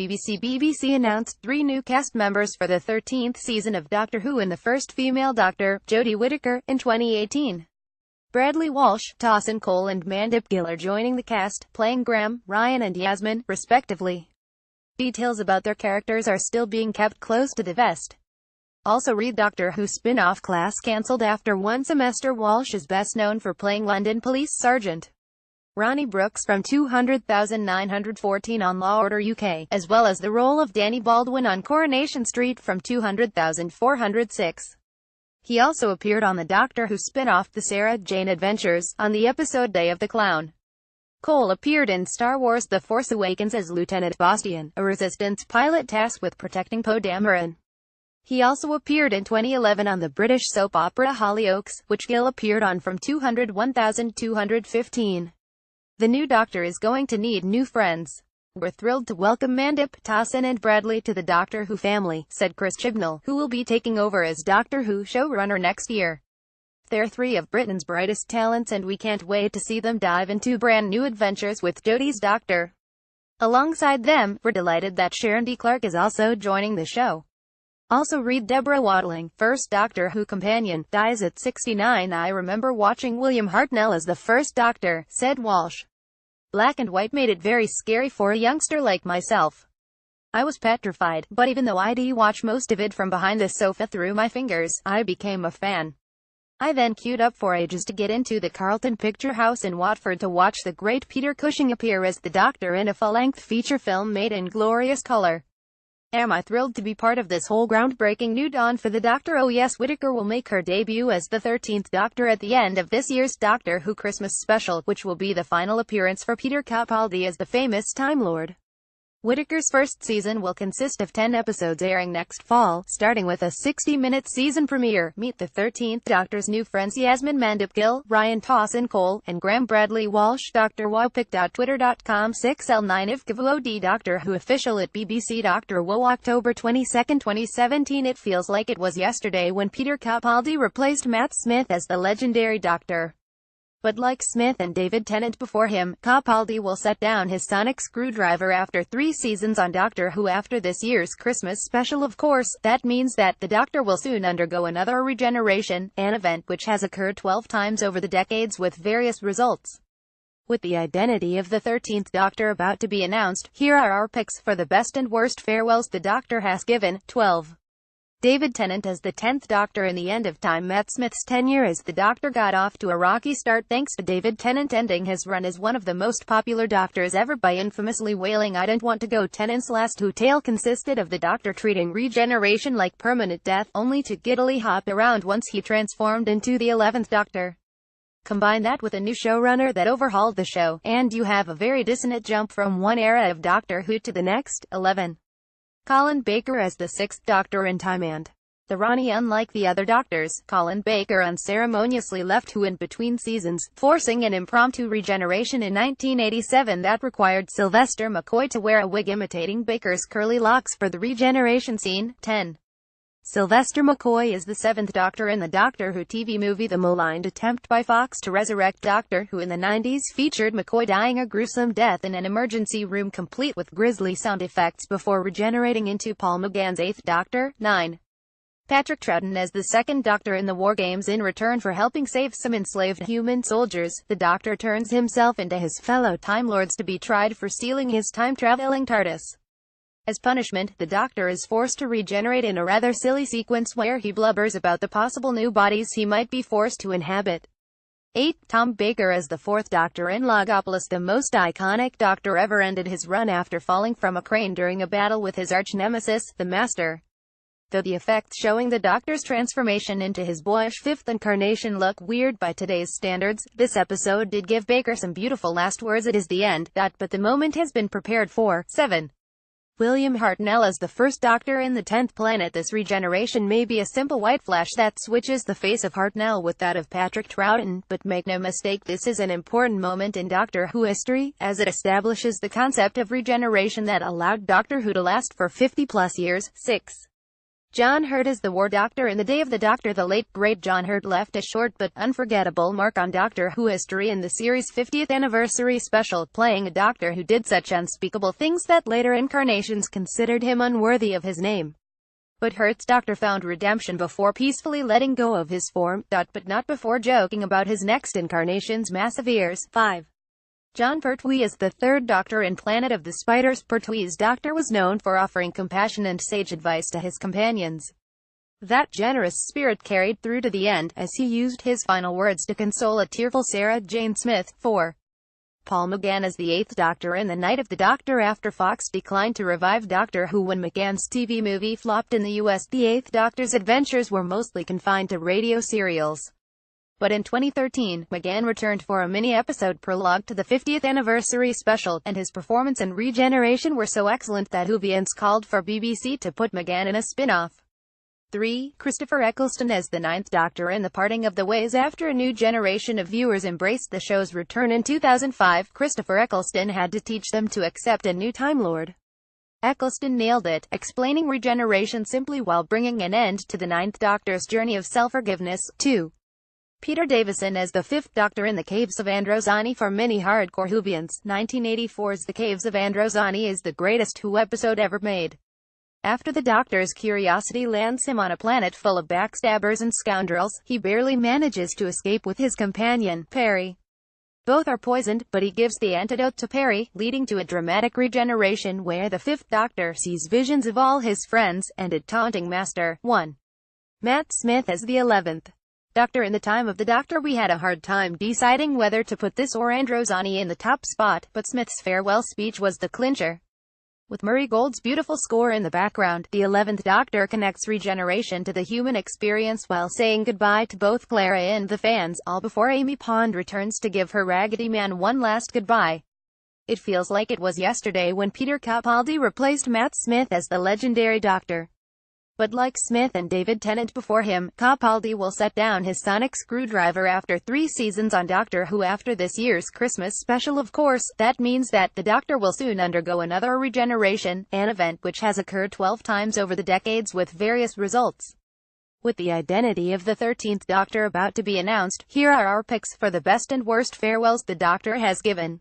BBC announced 3 new cast members for the 13th season of Doctor Who, and the first female Doctor, Jodie Whittaker, in 2018. Bradley Walsh, Dawson Cole and Mandip Gill are joining the cast, playing Graham, Ryan and Yasmin, respectively. Details about their characters are still being kept close to the vest. Also read Doctor Who spin-off class cancelled after 1 semester. Walsh is best known for playing London Police Sergeant Ronnie Brooks from 200,914 on Law Order UK, as well as the role of Danny Baldwin on Coronation Street from 200,406. He also appeared on the Doctor Who spin-off The Sarah Jane Adventures, on the episode Day of the Clown. Cole appeared in Star Wars The Force Awakens as Lieutenant Bastian, a Resistance pilot tasked with protecting Poe Dameron. He also appeared in 2011 on the British soap opera Hollyoaks, which Gill appeared on from 201,215. The new Doctor is going to need new friends. We're thrilled to welcome Mandip, Dawson and Bradley to the Doctor Who family, said Chris Chibnall, who will be taking over as Doctor Who showrunner next year. They're 3 of Britain's brightest talents and we can't wait to see them dive into brand new adventures with Jodie's Doctor. Alongside them, we're delighted that Sharon D. Clarke is also joining the show. Also read Deborah Watling, first Doctor Who companion, dies at 69. I remember watching William Hartnell as the first Doctor, said Walsh. Black and white made it very scary for a youngster like myself. I was petrified, but even though I'd watch most of it from behind the sofa through my fingers, I became a fan. I then queued up for ages to get into the Carlton Picture House in Watford to watch the great Peter Cushing appear as the Doctor in a full-length feature film made in glorious colour. Am I thrilled to be part of this whole groundbreaking new dawn for the Doctor? Oh yes, Whittaker will make her debut as the 13th Doctor at the end of this year's Doctor Who Christmas special, which will be the final appearance for Peter Capaldi as the famous Time Lord. Whittaker's first season will consist of 10 episodes airing next fall, starting with a 60-minute season premiere. Meet the 13th Doctor's new friends Yasmin, Mandip Gill, Ryan, Dawson Cole, and Graham. Bradley Walsh, Dr. Wowpic.twitter.com 6L9 if GVOD Doctor Who official at BBC. Doctor Who October 22, 2017. It feels like it was yesterday when Peter Capaldi replaced Matt Smith as the legendary Doctor. But like Smith and David Tennant before him, Capaldi will set down his sonic screwdriver after 3 seasons on Doctor Who after this year's Christmas special. Of course, that means that the Doctor will soon undergo another regeneration, an event which has occurred 12 times over the decades with various results. With the identity of the 13th Doctor about to be announced, here are our picks for the best and worst farewells the Doctor has given. 12. David Tennant as the 10th Doctor in the end of time. Matt Smith's tenure as the Doctor got off to a rocky start thanks to David Tennant ending his run as one of the most popular Doctors ever by infamously wailing "I don't want to go." Tennant's last Who tale consisted of the Doctor treating regeneration like permanent death, only to giddily hop around once he transformed into the 11th Doctor. Combine that with a new showrunner that overhauled the show, and you have a very dissonant jump from one era of Doctor Who to the next. 11. Colin Baker as the 6th Doctor in time and the Ronnie. Unlike the other Doctors, Colin Baker unceremoniously left Who in between seasons, forcing an impromptu regeneration in 1987 that required Sylvester McCoy to wear a wig imitating Baker's curly locks for the regeneration scene. 10. Sylvester McCoy is the 7th Doctor in the Doctor Who TV movie. The maligned attempt by Fox to resurrect Doctor Who in the 90s featured McCoy dying a gruesome death in an emergency room complete with grisly sound effects before regenerating into Paul McGann's 8th Doctor. 9. Patrick Troughton as the 2nd Doctor in the War Games. In return for helping save some enslaved human soldiers, the Doctor turns himself into his fellow Time Lords to be tried for stealing his time-traveling TARDIS. As punishment, the Doctor is forced to regenerate in a rather silly sequence where he blubbers about the possible new bodies he might be forced to inhabit. 8. Tom Baker as the 4th Doctor in Logopolis. The most iconic Doctor ever ended his run after falling from a crane during a battle with his arch-nemesis, the Master. Though the effects showing the Doctor's transformation into his boyish 5th incarnation look weird by today's standards, this episode did give Baker some beautiful last words. It is the end, but the moment has been prepared for. 7. William Hartnell as the 1st Doctor in the 10th Planet. This regeneration may be a simple white flash that switches the face of Hartnell with that of Patrick Troughton, but make no mistake, this is an important moment in Doctor Who history, as it establishes the concept of regeneration that allowed Doctor Who to last for 50-plus years. 6. John Hurt is the War Doctor in The Day of the Doctor. The late, great John Hurt left a short but unforgettable mark on Doctor Who history in the series' 50th anniversary special, playing a Doctor who did such unspeakable things that later incarnations considered him unworthy of his name. But Hurt's Doctor found redemption before peacefully letting go of his form, but not before joking about his next incarnation's massive ears. 5. John Pertwee is the third Doctor in Planet of the Spiders. Pertwee's Doctor was known for offering compassion and sage advice to his companions. That generous spirit carried through to the end, as he used his final words to console a tearful Sarah Jane Smith. 4. Paul McGann is the 8th Doctor in The Night of the Doctor. After Fox declined to revive Doctor Who when McGann's TV movie flopped in the US, the 8th Doctor's adventures were mostly confined to radio serials. But in 2013, McGann returned for a mini-episode prologue to the 50th anniversary special, and his performance and regeneration were so excellent that Whovians called for BBC to put McGann in a spin-off. 3. Christopher Eccleston as the 9th Doctor in The Parting of the Ways. After a new generation of viewers embraced the show's return in 2005, Christopher Eccleston had to teach them to accept a new Time Lord. Eccleston nailed it, explaining regeneration simply while bringing an end to the 9th Doctor's journey of self-forgiveness. 2. Peter Davison as the 5th Doctor in The Caves of Androzani. For many hardcore Whovians, 1984's The Caves of Androzani is the greatest Who episode ever made. After the Doctor's curiosity lands him on a planet full of backstabbers and scoundrels, he barely manages to escape with his companion, Perry. Both are poisoned, but he gives the antidote to Perry, leading to a dramatic regeneration where the 5th Doctor sees visions of all his friends, and a taunting Master. 1. Matt Smith as the 11th Doctor in The Time of the Doctor. We had a hard time deciding whether to put this or Androzani in the top spot, but Smith's farewell speech was the clincher. With Murray Gold's beautiful score in the background, the 11th Doctor connects regeneration to the human experience while saying goodbye to both Clara and the fans, all before Amy Pond returns to give her Raggedy Man one last goodbye. It feels like it was yesterday when Peter Capaldi replaced Matt Smith as the legendary Doctor. But like Smith and David Tennant before him, Capaldi will set down his sonic screwdriver after 3 seasons on Doctor Who after this year's Christmas special. Of course, that means that the Doctor will soon undergo another regeneration, an event which has occurred 12 times over the decades with various results. With the identity of the 13th Doctor about to be announced, here are our picks for the best and worst farewells the Doctor has given.